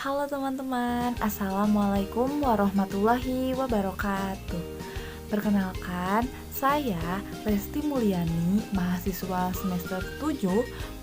Halo teman-teman, Assalamualaikum warahmatullahi wabarakatuh. Perkenalkan, saya Lesti Mulyani, mahasiswa semester 7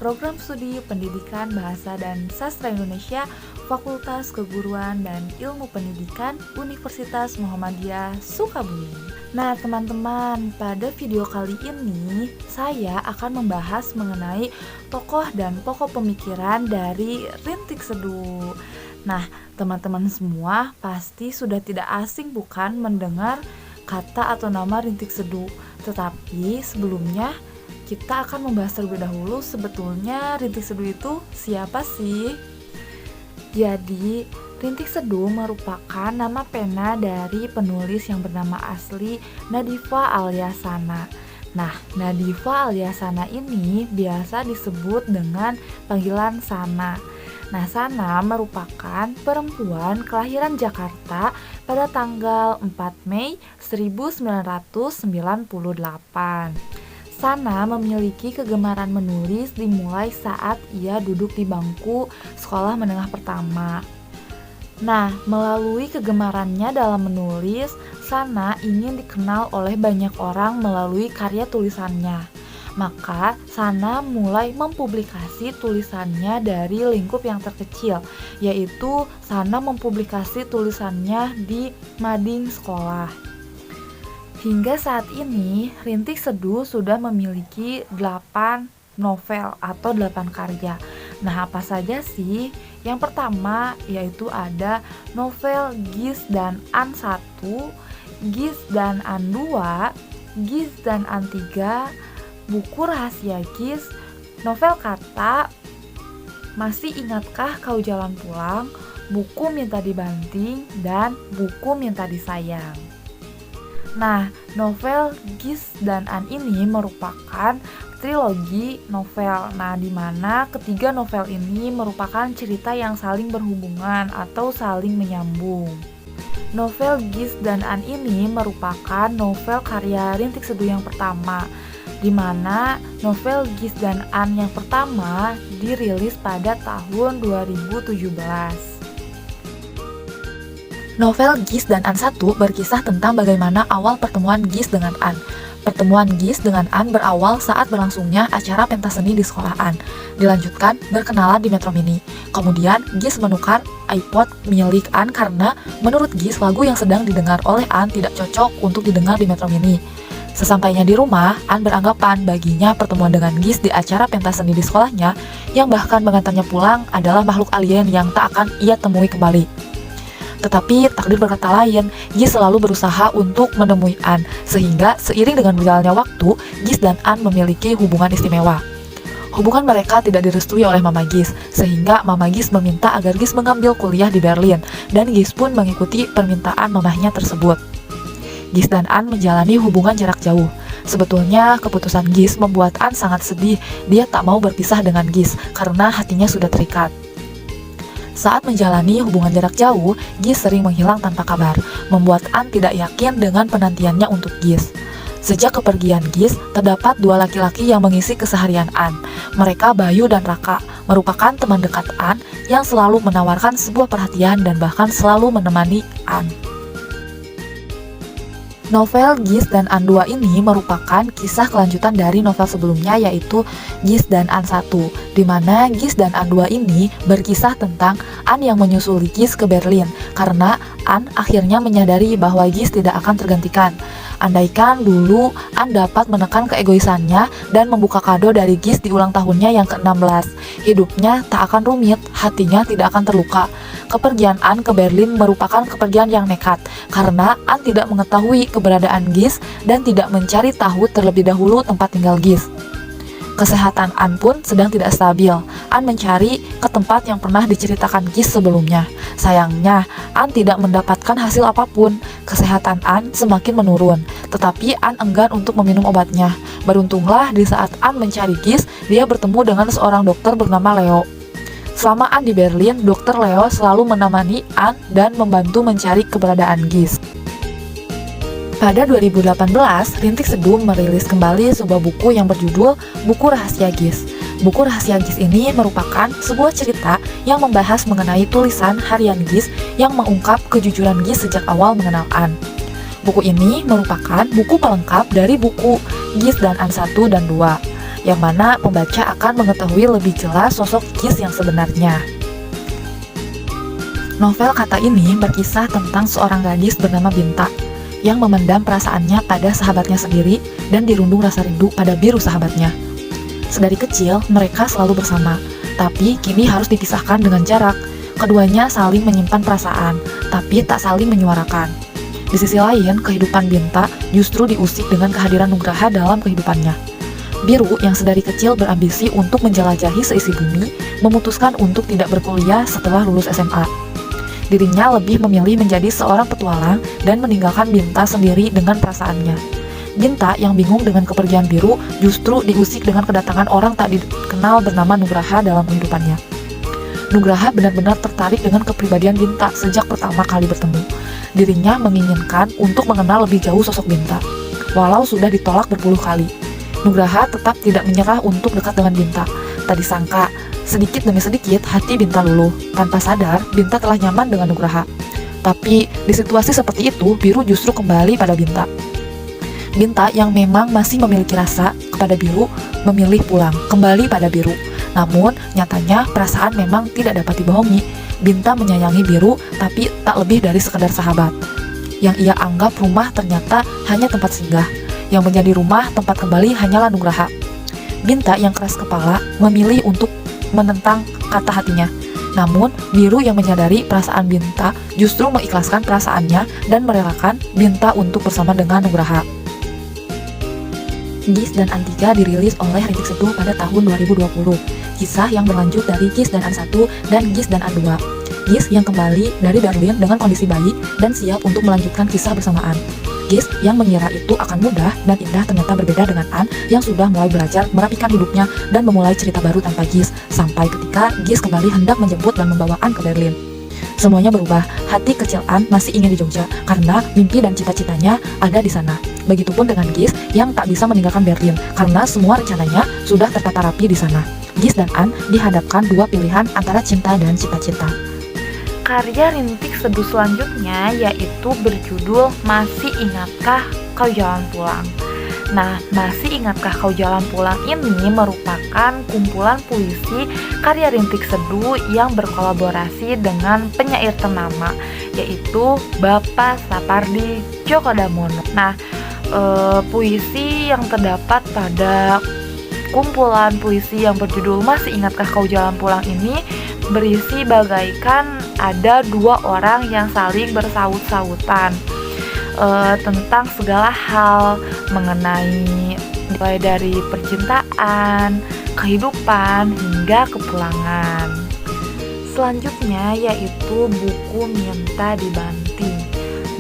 Program Studi Pendidikan Bahasa dan Sastra Indonesia Fakultas Keguruan dan Ilmu Pendidikan Universitas Muhammadiyah Sukabumi. Nah teman-teman, pada video kali ini saya akan membahas mengenai tokoh dan pokok pemikiran dari Rintik Seduh. Nah teman-teman semua pasti sudah tidak asing bukan mendengar kata atau nama Rintik Seduh. Tetapi sebelumnya kita akan membahas terlebih dahulu sebetulnya Rintik Seduh itu siapa sih? Jadi Rintik Seduh merupakan nama pena dari penulis yang bernama asli Nadifa Alyasana. Nah, Nadifa Alyasana ini biasa disebut dengan panggilan Sana. Nah, Sana merupakan perempuan kelahiran Jakarta pada tanggal 4 Mei 1998. Sana memiliki kegemaran menulis dimulai saat ia duduk di bangku sekolah menengah pertama. Nah, melalui kegemarannya dalam menulis, Sana ingin dikenal oleh banyak orang melalui karya tulisannya. Maka, Sana mulai mempublikasi tulisannya dari lingkup yang terkecil, yaitu Sana mempublikasi tulisannya di mading sekolah. Hingga saat ini, Rintik Seduh sudah memiliki 8 novel atau 8 karya. Nah, apa saja sih? Yang pertama yaitu ada novel Gis dan An 1, Gis dan An 2, Gis dan An 3, buku rahasia Gis, novel Kata, Masih Ingatkah Kau Jalan Pulang, buku Minta Dibanting, dan buku Minta Disayang. Nah, novel Gis dan An ini merupakan trilogi novel. Nah, di mana ketiga novel ini merupakan cerita yang saling berhubungan atau saling menyambung. Novel Gis dan An ini merupakan novel karya Rintik Seduh yang pertama, di mana novel Gis dan An yang pertama dirilis pada tahun 2017. Novel Gis dan An 1 berkisah tentang bagaimana awal pertemuan Gis dengan An. Pertemuan Gis dengan An berawal saat berlangsungnya acara pentas seni di sekolah An. Dilanjutkan berkenalan di Metro Mini. Kemudian Gis menukar iPod milik An karena menurut Gis lagu yang sedang didengar oleh An tidak cocok untuk didengar di Metro Mini. Sesampainya di rumah, An beranggapan baginya pertemuan dengan Gis di acara pentas seni di sekolahnya yang bahkan mengantarnya pulang adalah makhluk alien yang tak akan ia temui kembali. Tetapi takdir berkata lain, Gis selalu berusaha untuk menemui An, sehingga seiring dengan berjalannya waktu, Gis dan An memiliki hubungan istimewa. Hubungan mereka tidak direstui oleh Mama Gis, sehingga Mama Gis meminta agar Gis mengambil kuliah di Berlin, dan Gis pun mengikuti permintaan mamahnya tersebut. Gis dan An menjalani hubungan jarak jauh. Sebetulnya keputusan Gis membuat An sangat sedih, dia tak mau berpisah dengan Gis, karena hatinya sudah terikat. Saat menjalani hubungan jarak jauh, Gis sering menghilang tanpa kabar, membuat An tidak yakin dengan penantiannya untuk Gis. Sejak kepergian Gis, terdapat dua laki-laki yang mengisi keseharian An. Mereka Bayu dan Raka, merupakan teman dekat An yang selalu menawarkan sebuah perhatian dan bahkan selalu menemani An. Novel Gis dan An 2 ini merupakan kisah kelanjutan dari novel sebelumnya yaitu Gis dan An 1, di mana Gis dan An 2 ini berkisah tentang An yang menyusuli Gis ke Berlin karena An akhirnya menyadari bahwa Gis tidak akan tergantikan. Andaikan dulu An dapat menekan keegoisannya dan membuka kado dari Gis di ulang tahunnya yang ke-16, hidupnya tak akan rumit, hatinya tidak akan terluka. Kepergian An ke Berlin merupakan kepergian yang nekat, karena An tidak mengetahui keberadaan Gis dan tidak mencari tahu terlebih dahulu tempat tinggal Gis. Kesehatan An pun sedang tidak stabil. An mencari ke tempat yang pernah diceritakan Gis sebelumnya. Sayangnya, An tidak mendapatkan hasil apapun. Kesehatan An semakin menurun, tetapi An enggan untuk meminum obatnya. Beruntunglah di saat An mencari Gis, dia bertemu dengan seorang dokter bernama Leo. Selama An di Berlin, Dr. Leo selalu menemani An dan membantu mencari keberadaan Gis. Pada 2018, Rintik Seduh merilis kembali sebuah buku yang berjudul Buku Rahasia Gis. Buku Rahasia Gis ini merupakan sebuah cerita yang membahas mengenai tulisan harian Gis yang mengungkap kejujuran Gis sejak awal mengenal An. Buku ini merupakan buku pelengkap dari buku Gis dan An 1 dan 2, yang mana pembaca akan mengetahui lebih jelas sosok Gis yang sebenarnya. Novel Kata ini berkisah tentang seorang gadis bernama Binta yang memendam perasaannya pada sahabatnya sendiri dan dirundung rasa rindu pada Biru sahabatnya. Sedari kecil, mereka selalu bersama, tapi kini harus dipisahkan dengan jarak. Keduanya saling menyimpan perasaan, tapi tak saling menyuarakan. Di sisi lain, kehidupan Binta justru diusik dengan kehadiran Nugraha dalam kehidupannya. Biru yang sedari kecil berambisi untuk menjelajahi seisi bumi, memutuskan untuk tidak berkuliah setelah lulus SMA. Dirinya lebih memilih menjadi seorang petualang dan meninggalkan Binta sendiri dengan perasaannya. Binta yang bingung dengan kepergian Biru justru diusik dengan kedatangan orang tak dikenal bernama Nugraha dalam kehidupannya. Nugraha benar-benar tertarik dengan kepribadian Binta sejak pertama kali bertemu. Dirinya menginginkan untuk mengenal lebih jauh sosok Binta, walau sudah ditolak berpuluh kali. Nugraha tetap tidak menyerah untuk dekat dengan Binta. Tak disangka, sedikit demi sedikit hati Binta luluh. Tanpa sadar, Binta telah nyaman dengan Nugraha. Tapi di situasi seperti itu, Biru justru kembali pada Binta. Binta yang memang masih memiliki rasa kepada Biru memilih pulang kembali pada Biru. Namun nyatanya perasaan memang tidak dapat dibohongi. Binta menyayangi Biru tapi tak lebih dari sekedar sahabat. Yang ia anggap rumah ternyata hanya tempat singgah. Yang menjadi rumah tempat kembali hanyalah Nugraha. Binta yang keras kepala memilih untuk menentang kata hatinya. Namun Biru yang menyadari perasaan Binta justru mengikhlaskan perasaannya dan merelakan Binta untuk bersama dengan Nugraha. Gis dan An 3 dirilis oleh Rintik Seduh pada tahun 2020. Kisah yang berlanjut dari Gis dan An 1 dan Gis dan An 2. Gis yang kembali dari Berlin dengan kondisi baik dan siap untuk melanjutkan kisah bersamaan. Gis yang mengira itu akan mudah dan indah ternyata berbeda dengan An yang sudah mulai belajar merapikan hidupnya dan memulai cerita baru tanpa Gis, sampai ketika Gis kembali hendak menjemput dan membawa An ke Berlin. Semuanya berubah, hati kecil An masih ingin di Jogja karena mimpi dan cita-citanya ada di sana. Begitupun dengan Gis yang tak bisa meninggalkan Berlin karena semua rencananya sudah tertata rapi di sana. Gis dan An dihadapkan dua pilihan antara cinta dan cita-cita. Karya Rintik Seduh selanjutnya yaitu berjudul Masih Ingatkah Kau Jalan Pulang. Nah, Masih Ingatkah Kau Jalan Pulang ini merupakan kumpulan puisi karya Rintik Seduh yang berkolaborasi dengan penyair ternama yaitu Bapak Sapardi Djoko Damono. Nah, puisi yang terdapat pada kumpulan puisi yang berjudul Masih Ingatkah Kau Jalan Pulang ini berisi bagaikan ada dua orang yang saling bersaut-sautan tentang segala hal mengenai mulai dari percintaan, kehidupan, hingga kepulangan. Selanjutnya yaitu buku Minta Dibanting.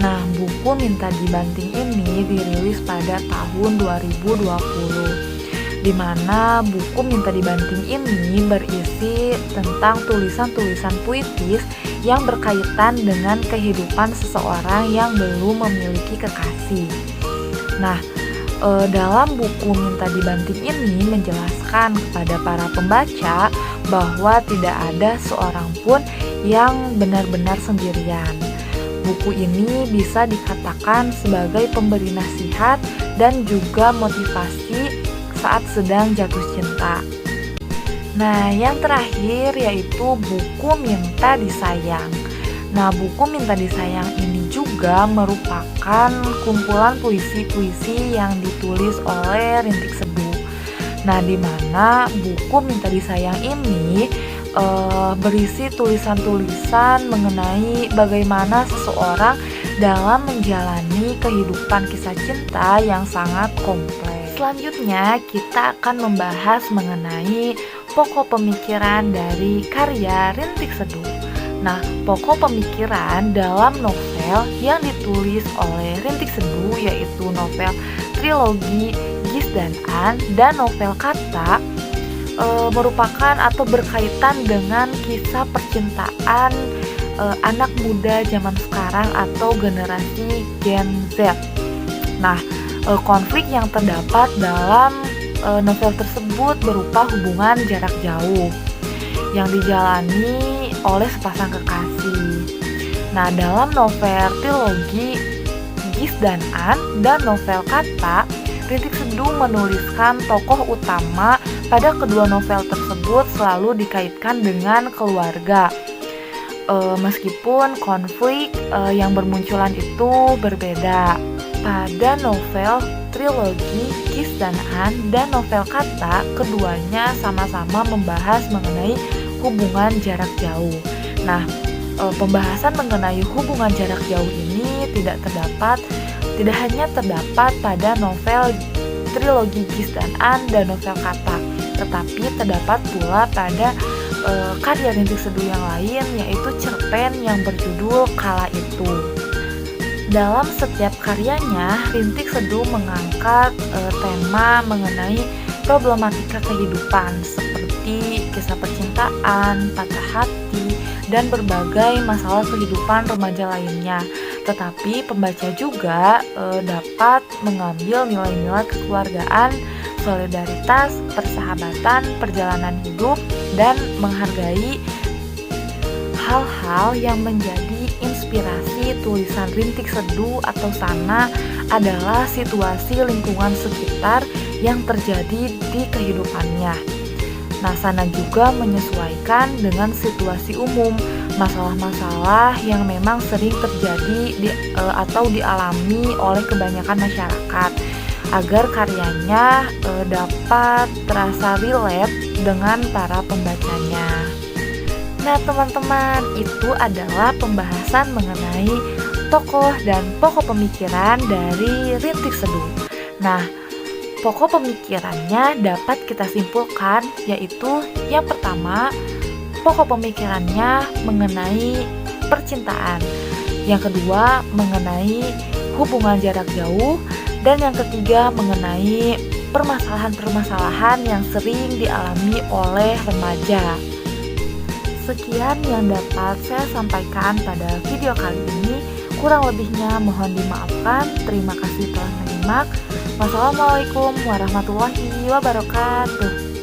Nah, buku Minta Dibanting ini dirilis pada tahun 2020. Di mana buku Minta Dibanting ini berisi tentang tulisan-tulisan puitis yang berkaitan dengan kehidupan seseorang yang belum memiliki kekasih. Nah, dalam buku Minta Dibanting ini menjelaskan kepada para pembaca bahwa tidak ada seorang pun yang benar-benar sendirian. Buku ini bisa dikatakan sebagai pemberi nasihat dan juga motivasi saat sedang jatuh cinta. Nah, yang terakhir yaitu buku Minta Disayang. Nah, buku Minta Disayang ini juga merupakan kumpulan puisi-puisi yang ditulis oleh Rintik Seduh. Nah, di mana buku Minta Disayang ini berisi tulisan-tulisan mengenai bagaimana seseorang dalam menjalani kehidupan kisah cinta yang sangat kompleks. Selanjutnya kita akan membahas mengenai pokok pemikiran dari karya Rintik Seduh. Nah, pokok pemikiran dalam novel yang ditulis oleh Rintik Seduh yaitu novel trilogi Gis dan An dan novel Kata merupakan atau berkaitan dengan kisah percintaan anak muda zaman sekarang atau generasi Gen Z. Nah, konflik yang terdapat dalam novel tersebut berupa hubungan jarak jauh yang dijalani oleh sepasang kekasih. Nah, dalam novel trilogi Gis dan An dan novel Kata, Rintik Seduh menuliskan tokoh utama pada kedua novel tersebut selalu dikaitkan dengan keluarga. Meskipun konflik yang bermunculan itu berbeda. Pada novel trilogi Gis dan An dan novel Kata, keduanya sama-sama membahas mengenai hubungan jarak jauh. Nah, pembahasan mengenai hubungan jarak jauh ini tidak hanya terdapat pada novel trilogi Gis dan An dan novel Kata, tetapi terdapat pula pada karya Rintik Seduh yang lain, yaitu cerpen yang berjudul Kala Itu. Dalam setiap karyanya, Rintik Seduh mengangkat tema mengenai problematika kehidupan seperti kisah percintaan, patah hati, dan berbagai masalah kehidupan remaja lainnya. Tetapi pembaca juga dapat mengambil nilai-nilai kekeluargaan, solidaritas, persahabatan, perjalanan hidup, dan menghargai hal-hal yang menjadi inspirasi tulisan Rintik Seduh atau Sana adalah situasi lingkungan sekitar yang terjadi di kehidupannya. Nah, Sana juga menyesuaikan dengan situasi umum, masalah-masalah yang memang sering terjadi atau dialami oleh kebanyakan masyarakat, agar karyanya dapat terasa relate dengan para pembacanya. Nah, teman-teman, itu adalah pembahasan mengenai tokoh dan pokok pemikiran dari Rintik Seduh. Nah, pokok pemikirannya dapat kita simpulkan, yaitu yang pertama, pokok pemikirannya mengenai percintaan, yang kedua mengenai hubungan jarak jauh, dan yang ketiga mengenai permasalahan-permasalahan yang sering dialami oleh remaja. Sekian yang dapat saya sampaikan pada video kali ini. Kurang lebihnya mohon dimaafkan. Terima kasih telah menyimak. Wassalamualaikum warahmatullahi wabarakatuh.